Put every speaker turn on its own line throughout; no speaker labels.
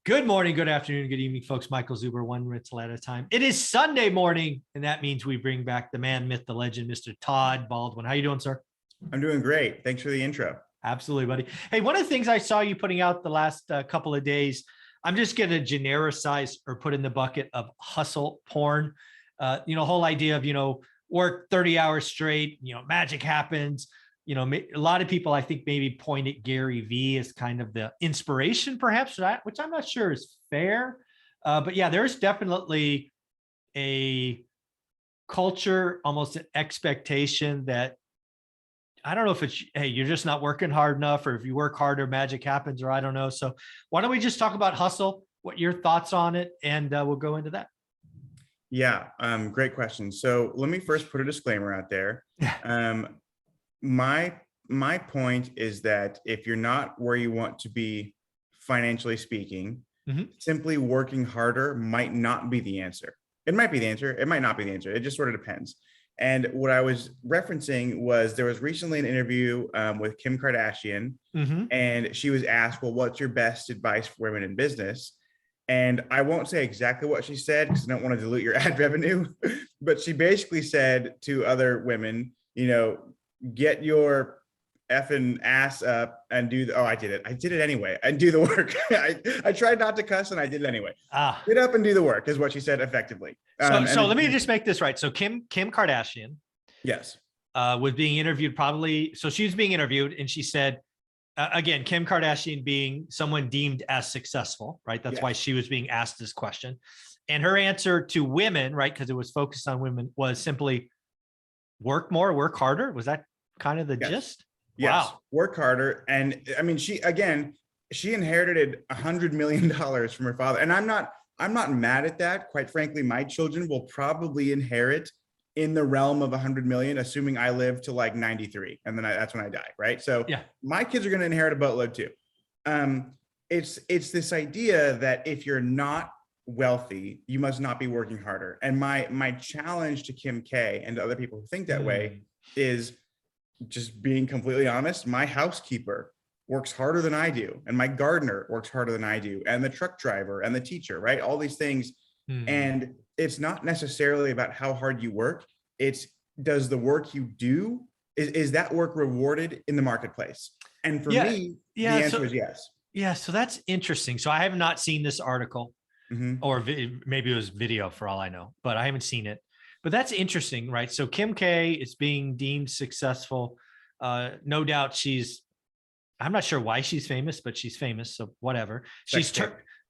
Good morning, good afternoon, good evening, folks. Michael Zuber, one rental at a time. It is Sunday morning, and that means we bring back the man, myth, the legend, Mr. Todd Baldwin. How you doing, sir?
I'm doing great. Thanks for the intro.
Absolutely, buddy. Hey, one of the things I saw you putting out the last couple of days, I'm just going to genericize or put in the bucket of hustle porn. Whole idea of, work 30 hours straight, magic happens. A lot of people, I think, maybe point at Gary Vee as kind of the inspiration, perhaps, for that, which I'm not sure is fair. But yeah, there's definitely a culture, almost an expectation that I don't know if it's, hey, you're just not working hard enough, or if you work harder, magic happens, or I don't know. So why don't we just talk about hustle, what your thoughts on it, and we'll go into that.
Yeah, great question. So let me first put a disclaimer out there. My point is that if you're not where you want to be financially speaking, simply working harder might not be the answer. It might be the answer. It might not be the answer. It just sort of depends. And what I was referencing was there was recently an interview with Kim Kardashian, and she was asked, well, what's your best advice for women in business? And I won't say exactly what she said because I don't want to dilute your ad revenue, but she basically said to other women, get your effing ass up and do the, I did it anyway, and do the work. I tried not to cuss and I did it anyway. Get up and do the work is what she said effectively.
So let me just make this right. So Kim Kardashian,
yes,
was being interviewed probably. So she was being interviewed and she said, again, Kim Kardashian being someone deemed as successful, right? That's why she was being asked this question. And her answer to women, right, because it was focused on women, was simply work more, work harder. Was that kind of the gist?
Yes.
Wow.
Work harder. And I mean, she inherited $100 million from her father. And I'm not mad at that. Quite frankly, my children will probably inherit in the realm of 100 million, assuming I live to like 93. And then that's when I die. Right. So yeah, my kids are going to inherit a boatload too. It's this idea that if you're not wealthy, you must not be working harder. And my challenge to Kim K and to other people who think that way is just being completely honest. My housekeeper works harder than I do, and my gardener works harder than I do, and the truck driver and the teacher, right? All these things. And it's not necessarily about how hard you work. It's, does the work you do, is that work rewarded in the marketplace? And for me, the answer is yes.
Yeah. So that's interesting. So I have not seen this article. Or maybe it was video for all I know, but I haven't seen it. But that's interesting, right? So Kim K is being deemed successful. No doubt I'm not sure why she's famous, but she's famous. So whatever.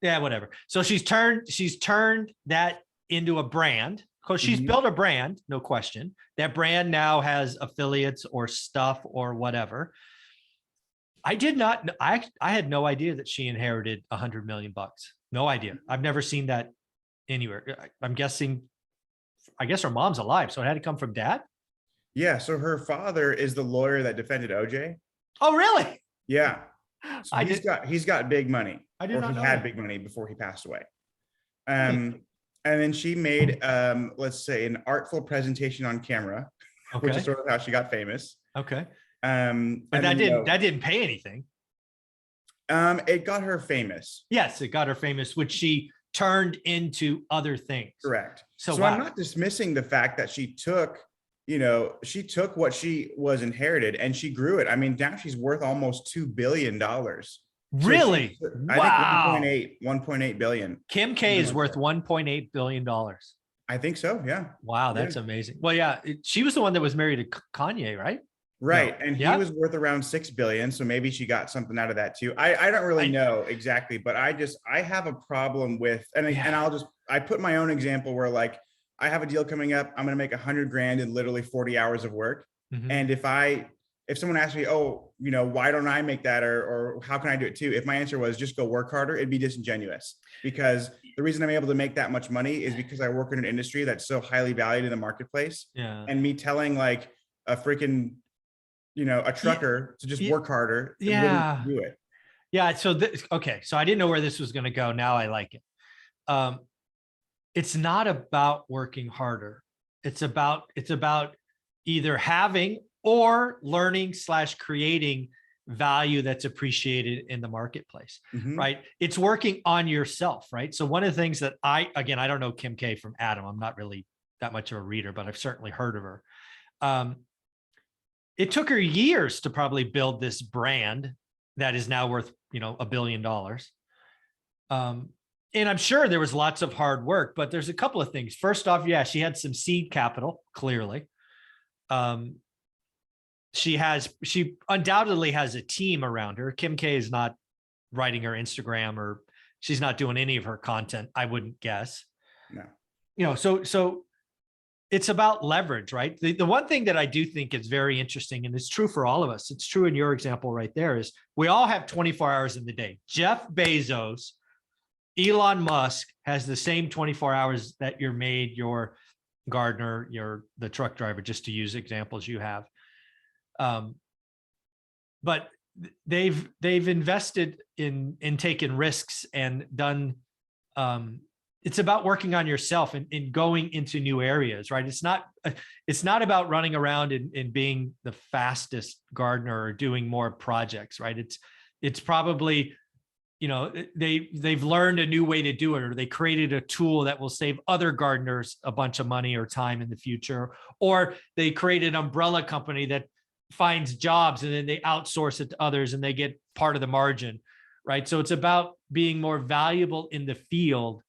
Whatever. So she's turned that into a brand, because she's built a brand, no question. That brand now has affiliates or stuff or whatever. I had no idea that she inherited $100 million. No idea. I've never seen that anywhere. I'm guessing, I guess her mom's alive, so it had to come from dad.
Yeah. So her father is the lawyer that defended OJ.
Oh, really?
Yeah. So he's got big money.
I did not know.
He had big money before he passed away. And then she made, let's say, an artful presentation on camera, which is sort of how she got famous. Okay.
But that didn't pay anything.
It got her famous.
Yes, it got her famous, which she turned into other things.
Correct. So I'm not dismissing the fact that she took what she was inherited and she grew it. I mean, now she's worth almost $2 billion.
Really?
So wow. I think 1.8 billion.
Kim K is worth $1.8 billion.
I think so. Yeah.
Wow. That's amazing. Well, yeah, she was the one that was married to Kanye, right?
Right. No. And he was worth around 6 billion. So maybe she got something out of that too. I don't really know exactly, but I have a problem with, and I put my own example where, like, I have a deal coming up. I'm going to make 100 grand in literally 40 hours of work. And if someone asked me, oh, why don't I make that? Or how can I do it too? If my answer was just go work harder, it'd be disingenuous, because the reason I'm able to make that much money is because I work in an industry that's so highly valued in the marketplace. Yeah. And me telling like a freaking, a trucker to just work harder.
Yeah.
Do it.
Yeah. So, so I didn't know where this was going to go. Now I like it. It's not about working harder. It's about either having or learning / creating value that's appreciated in the marketplace,
Mhm.
right? It's working on yourself, right? So one of the things that again, I don't know Kim K from Adam. I'm not really that much of a reader, but I've certainly heard of her. It took her years to probably build this brand that is now worth, $1 billion. And I'm sure there was lots of hard work, but there's a couple of things. First off, yeah, she had some seed capital, clearly. She undoubtedly has a team around her. Kim K is not writing her Instagram, or she's not doing any of her content, I wouldn't guess.
No.
So it's about leverage, right? The one thing that I do think is very interesting, and it's true for all of us, it's true in your example right there, is we all have 24 hours in the day. Jeff Bezos, Elon Musk has the same 24 hours that your maid, your gardener, the truck driver, just to use examples you have. But they've invested in taking risks and done. It's about working on yourself and going into new areas, right? It's not about running around and being the fastest gardener or doing more projects, right? It's probably, they've learned a new way to do it, or they created a tool that will save other gardeners a bunch of money or time in the future, or they created an umbrella company that finds jobs and then they outsource it to others and they get part of the margin, right? So it's about being more valuable in the field.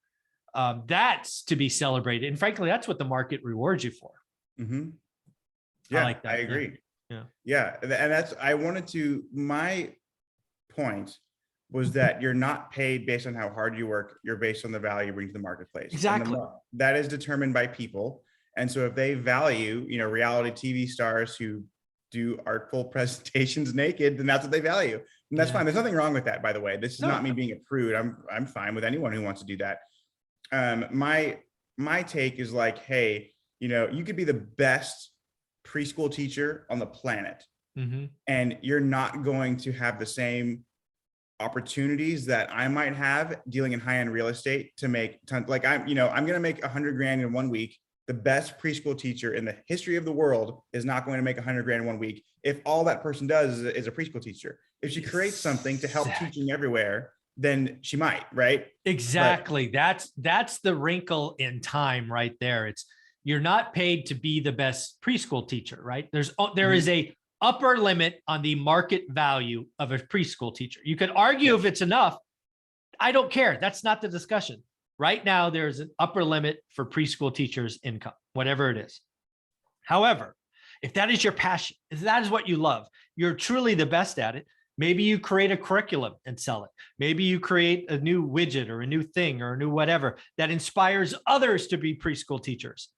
That's to be celebrated. And frankly, that's what the market rewards you for.
Mm-hmm. Yeah,
I like that.
I agree.
Yeah.
And my point was that you're not paid based on how hard you work. You're based on the value you bring to the marketplace.
Exactly.
That is determined by people. And so if they value, reality TV stars who do artful presentations naked, then that's what they value. And that's fine. There's nothing wrong with that, by the way. This is not me being a prude. I'm fine with anyone who wants to do that. My take is like, hey, you could be the best preschool teacher on the planet, and you're not going to have the same opportunities that I might have dealing in high-end real estate to make I'm going to make $100,000 in 1 week. The best preschool teacher in the history of the world is not going to make $100,000 in 1 week if all that person does is a preschool teacher. If she creates something to help teaching everywhere, then she might, right?
Exactly. That's the wrinkle in time right there. You're not paid to be the best preschool teacher, right? There is a upper limit on the market value of a preschool teacher. You could argue if it's enough. I don't care. That's not the discussion. Right now, there's an upper limit for preschool teachers' income, whatever it is. However, if that is your passion, if that is what you love, you're truly the best at it. Maybe you create a curriculum and sell it. Maybe you create a new widget or a new thing or a new whatever that inspires others to be preschool teachers.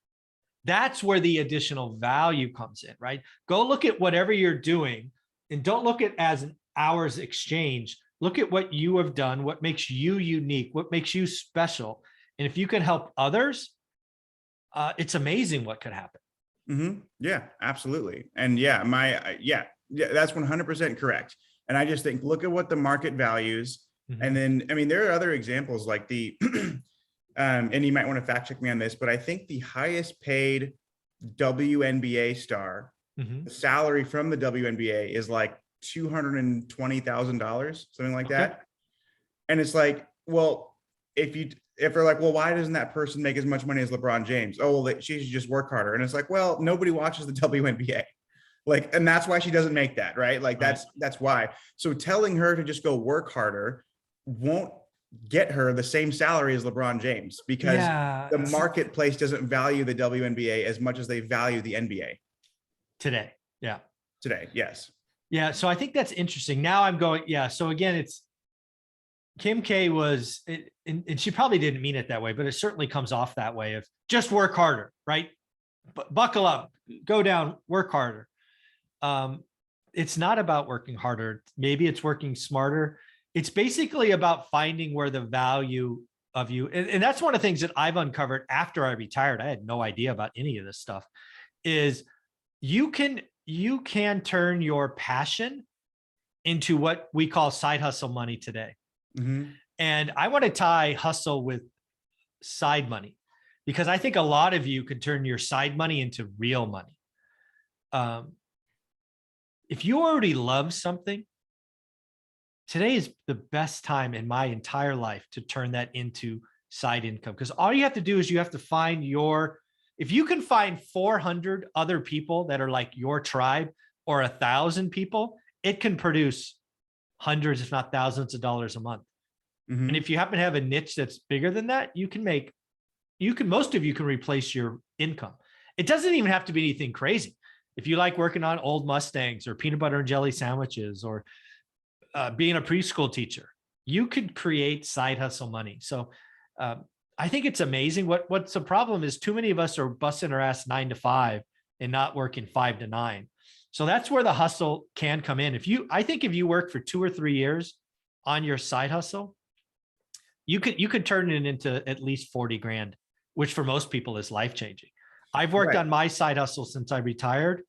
That's where the additional value comes in, right? Go look at whatever you're doing and don't look at it as an hours exchange. Look at what you have done, what makes you unique, what makes you special. And if you can help others, it's amazing what could happen.
Mm-hmm. Yeah, absolutely. And that's 100% correct. And I just think, look at what the market values. And then, there are other examples like and you might want to fact check me on this, but I think the highest paid WNBA star, the salary from the WNBA is like $220,000, something like that. And it's like, well, if they're like, well, why doesn't that person make as much money as LeBron James? Oh, well, she should just work harder. And it's like, well, nobody watches the WNBA. And that's why she doesn't make that, right? That's why. So telling her to just go work harder won't get her the same salary as LeBron James, because the marketplace doesn't value the WNBA as much as they value the NBA
today. Yeah.
Today. Yes.
Yeah. So I think that's interesting. Now I'm going, So again, it's Kim K and she probably didn't mean it that way, but it certainly comes off that way of just work harder, right? Buckle up, go down, work harder. It's not about working harder. Maybe it's working smarter. It's basically about finding where the value of you, and that's one of the things that I've uncovered after I retired. I had no idea about any of this stuff, is you can turn your passion into what we call side hustle money today. And I want to tie hustle with side money, because I think a lot of you could turn your side money into real money. If you already love something, today is the best time in my entire life to turn that into side income. Because all you have to do is you have to find if you can find 400 other people that are like your tribe, or 1,000 people, it can produce hundreds, if not thousands of dollars a month. And if you happen to have a niche that's bigger than that, most of you can replace your income. It doesn't even have to be anything crazy. If you like working on old Mustangs or peanut butter and jelly sandwiches, or being a preschool teacher, you could create side hustle money. So I think it's amazing. What's the problem is too many of us are busting our ass 9 to 5 and not working 5 to 9. So that's where the hustle can come in. I think if you work for 2 or 3 years on your side hustle, you could turn it into at least 40 grand, which for most people is life-changing. I've worked on my side hustle since I retired,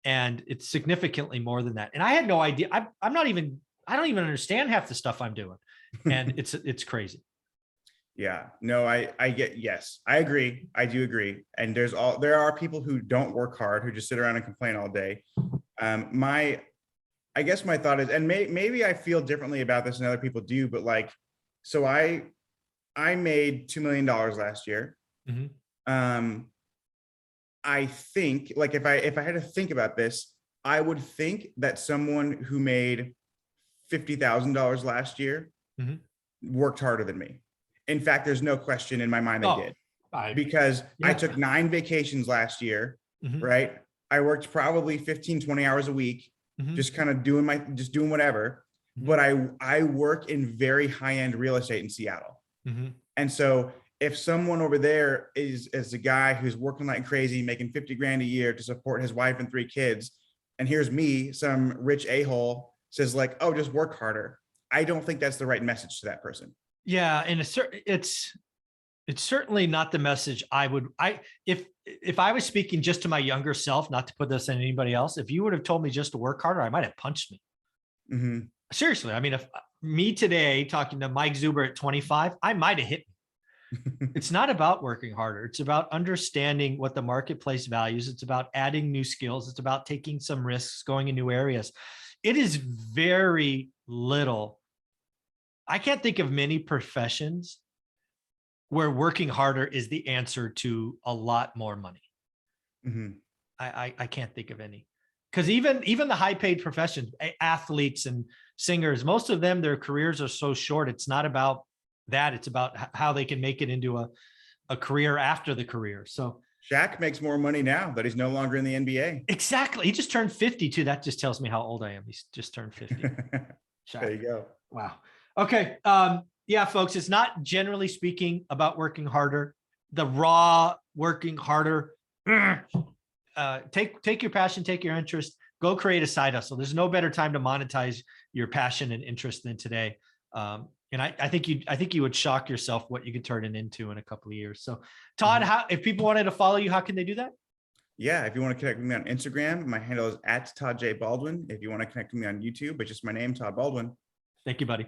and it's significantly more than that. And I had no idea. I don't even understand half the stuff I'm doing. And it's crazy.
Yeah, no, I get, yes, I agree. I do agree. And there are people who don't work hard, who just sit around and complain all day. I guess my thought is, and maybe I feel differently about this than other people do, but like, so I made $2 million last year. I think, like, if I had to think about this, I would think that someone who made $50,000 last year worked harder than me. In fact, there's no question in my mind they did, because I took 9 vacations last year, right? I worked probably 15, 20 hours a week, just kind of doing whatever. But I work in very high-end real estate in Seattle. And so if someone over there is a guy who's working like crazy, making 50 grand a year to support his wife and 3 kids, and here's me, some rich a-hole, says like, oh, just work harder, I don't think that's the right message to that person. Yeah.
And it's certainly not the message if I was speaking just to my younger self, not to put this on anybody else, if you would have told me just to work harder, I might've punched me. Seriously. I mean, if me today talking to Mike Zuber at 25, I might've hit me. It's not about working harder. It's about understanding what the marketplace values. It's about adding new skills. It's about taking some risks, going in new areas. It is very little. I can't think of many professions where working harder is the answer to a lot more money. I can't think of any, because even the high paid professions, athletes and singers, most of them, their careers are so short. It's not about that. It's about how they can make it into a career after the career. So
Shaq makes more money now that he's no longer in the NBA.
Exactly. He just turned 50 too. That just tells me how old I am. He's just turned 50.
There you go.
Wow. Okay. Yeah, folks, it's not generally speaking about working harder. The raw working harder. Take your passion, take your interest, go create a side hustle. There's no better time to monetize your passion and interest than today. And I think you would shock yourself what you could turn it into in a couple of years. So Todd, if people wanted to follow you, how can they do that?
Yeah, if you want to connect with me on Instagram, my handle is @Todd J. Baldwin. If you want to connect with me on YouTube, it's just my name, Todd Baldwin.
Thank you, buddy.